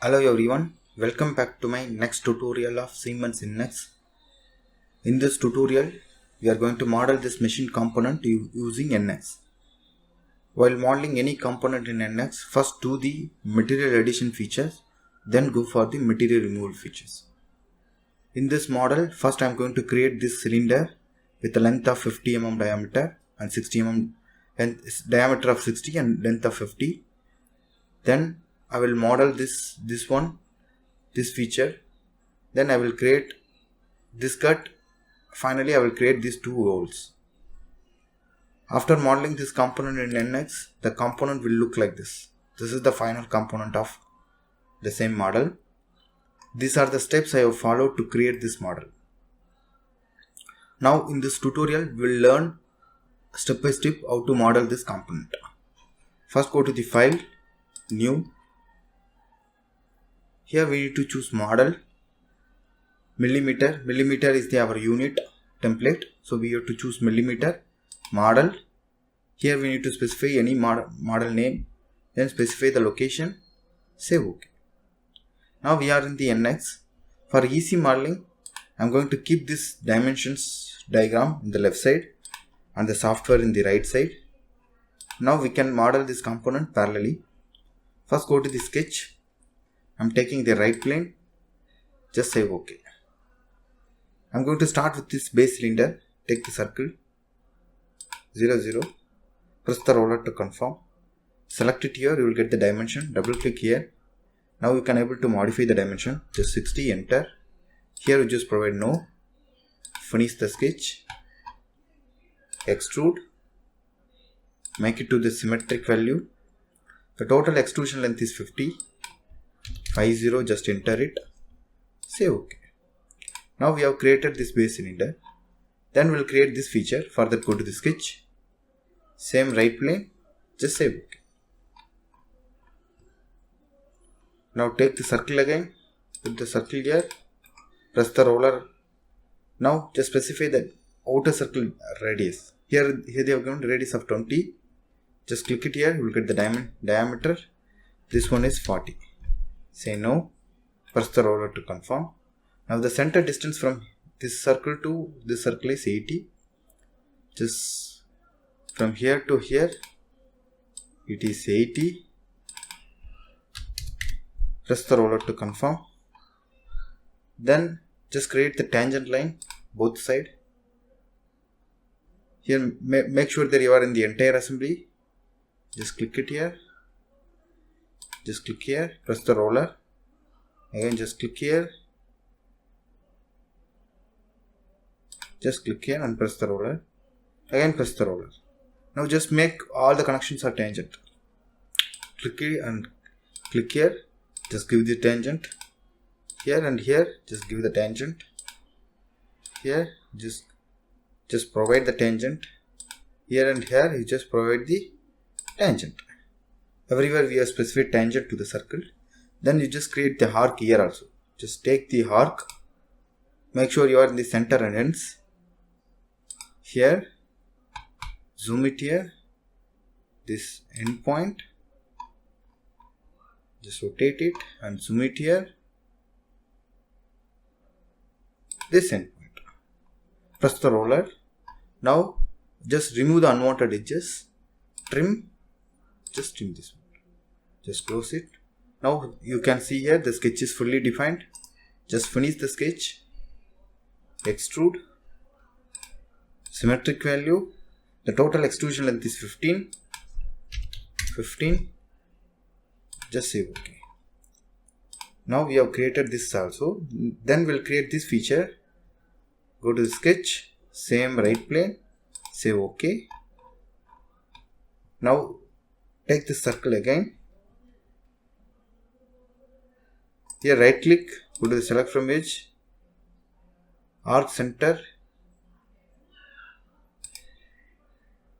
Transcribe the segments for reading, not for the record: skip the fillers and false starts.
Hello everyone, welcome back to my next tutorial of Siemens NX. In this tutorial, we are going to model this machine component using NX. While modeling any component in NX, first do the material addition features, then go for the material removal features. In this model, first I am going to create this cylinder with a length of 50 mm diameter and 60 mm and diameter of 60 and length of 50. Then I will model this feature. Then I will create this cut. Finally I will create these two holes. After modeling this component in NX, the component will look like this. This is the final component of the same model. These are the steps I have followed to create this model. Now in this tutorial we will learn step by step how to model this component. First go to the file, new. Here we need to choose model. Millimeter is our unit template, so we have to choose millimeter. Model. Here we need to specify any model name, then specify the location, save OK. Now we are in the NX. For easy modeling, I am going to keep this dimensions diagram in the left side and the software in the right side. Now we can model this component parallelly. First go to the sketch. I am taking the right plane, just save OK. I am going to start with this base cylinder. Take the circle 0 0, press the roller to confirm, select it here, you will get the dimension, double click here. Now you can able to modify the dimension, just 60, enter. Here you just provide no, finish the sketch, extrude, make it to the symmetric value. The total extrusion length is 50, 50, just enter it, save OK. Now we have created this base cylinder. Then we will create this feature. For that go to the sketch, same right plane, just save OK. Now take the circle again, put the circle here, press the roller. Now just specify the outer circle radius. Here they have given radius of 20. Just click it here, you will get the diameter. This one is 40. Say no, press the roller to confirm. Now the center distance from this circle to this circle is 80. Just from here to here it is 80. Press the roller to confirm. Then just create the tangent line both sides. Here make sure that you are in the entire assembly. Just click it here. Just click here. Press the roller. Again just click here. Just click here and press the roller. Again press the roller. Now just make all the connections are tangent. Click here and click here. Just give the tangent. Here and here just give the tangent. Here just provide the tangent. Here and here you just provide the tangent. Everywhere we have specified tangent to the circle. Then you just create the arc here also. Just take the arc. Make sure you are in the center and ends. Here, zoom it here, this end point, just rotate it and zoom it here, this end point. Press the roller. Now just remove the unwanted edges, trim, just trim this one, just close it. Now you can see here the sketch is fully defined. Just finish the sketch, extrude, symmetric value. The total extrusion length is 15. Just save OK. Now we have created this also. Then we'll create this feature. Go to the sketch, same right plane, save OK. Now take the circle again. Here right click, go to the select from edge, arc center.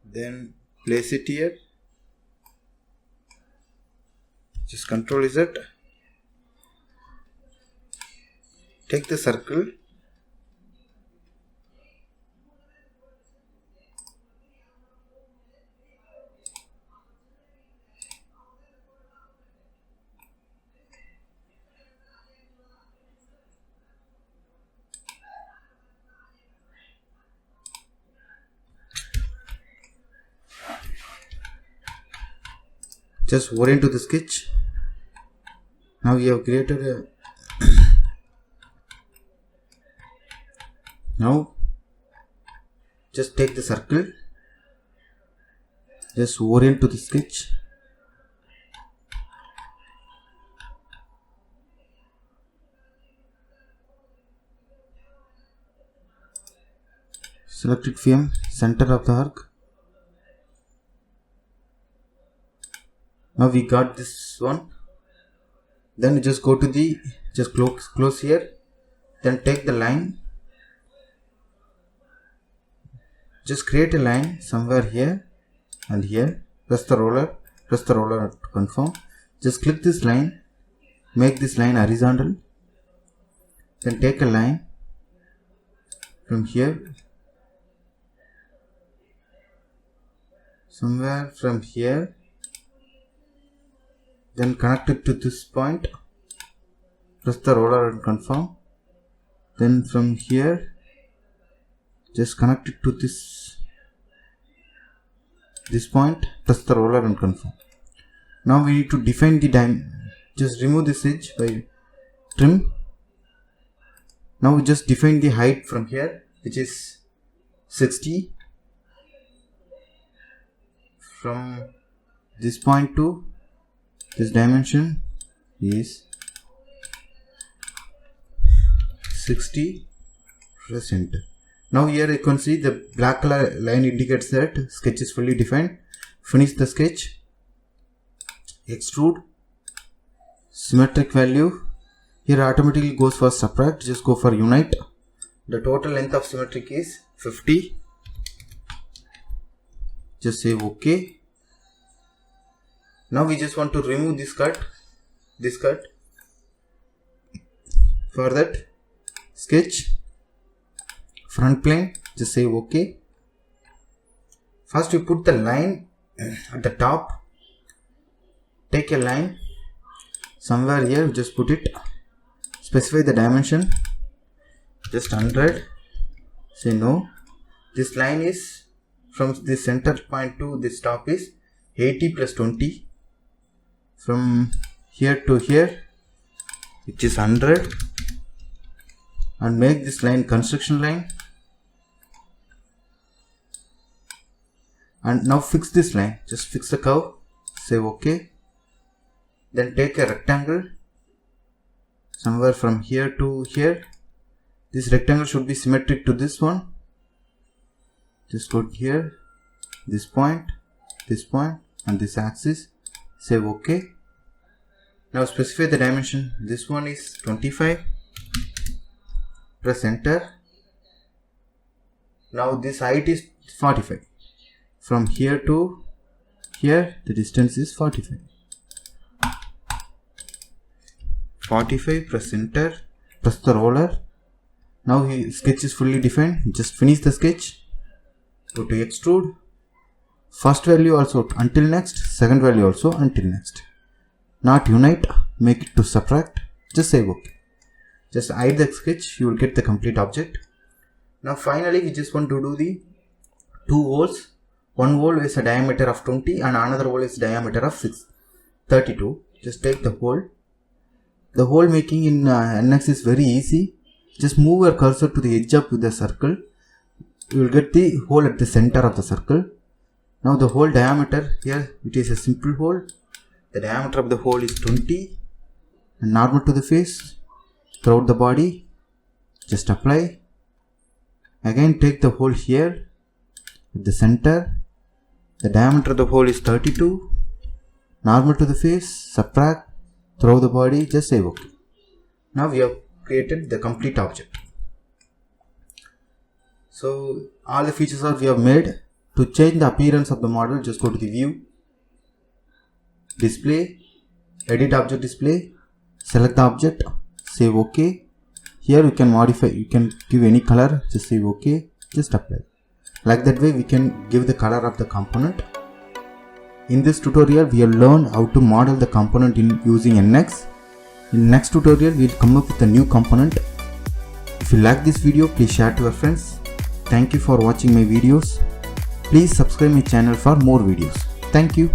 Then place it here. Just Ctrl Z. Take the circle. just orient to the sketch. Now we have created a now just take the circle, just orient to the sketch. Select it from center of the arc. Now we got this one. Then just go to the close here. Then take the line. Just create a line somewhere here and here. Press the roller to confirm. Just click this line. Make this line horizontal. Then take a line from here. Somewhere from here, then connect it to this point, press the roller and confirm. Then from here, just connect it to this point, press the roller and confirm. Now we need to define the just remove this edge by trim. Now we just define the height from here, which is 60. From this point to this dimension is 60. Press enter. Now here you can see the black color line indicates that sketch is fully defined. Finish the sketch. Extrude. Symmetric value. Here automatically goes for subtract. Just go for unite. The total length of symmetric is 50. Just say OK. Now we just want to remove this cut. For that, sketch, front plane, just say OK. First we put the line at the top. Take a line somewhere here, just put it. Specify the dimension, just 100. Say no. This line is from this center point to this top is 80 plus 20. From here to here, which is 100. And make this line construction line. And now fix this line. Just fix the curve. Say OK. Then take a rectangle. Somewhere from here to here. This rectangle should be symmetric to this one. Just go here, this point, and this axis. Say OK. Now specify the dimension. This one is 25. Press enter. Now this height is 45. From here to here, the distance is 45. 45. Press enter. Press the roller. Now his sketch is fully defined. Just finish the sketch. Go to extrude. First value also until next, second value also until next. Not unite, make it to subtract. Just say OK. Just hide the sketch, you will get the complete object. Now finally we just want to do the two holes. One hole is a diameter of 20 and another hole is diameter of 32. Just take the hole. The hole making in NX is very easy. Just move your cursor to the edge of the circle. You will get the hole at the center of the circle. Now the hole diameter, here it is a simple hole. The diameter of the hole is 20 and normal to the face. Throughout the body, just apply. Again take the hole here at the center. The diameter of the hole is 32. Normal to the face, subtract, through the body, just say OK. Now we have created the complete object. So all the features we have made. To change the appearance of the model, just go to the view, display, edit object display, select the object, say OK. Here you can modify, you can give any color, just say OK, just apply. Like that way we can give the color of the component. In this tutorial we have learned how to model the component using NX. In next tutorial we will come up with a new component. If you like this video, please share to your friends. Thank you for watching my videos. Please subscribe my channel for more videos. Thank you.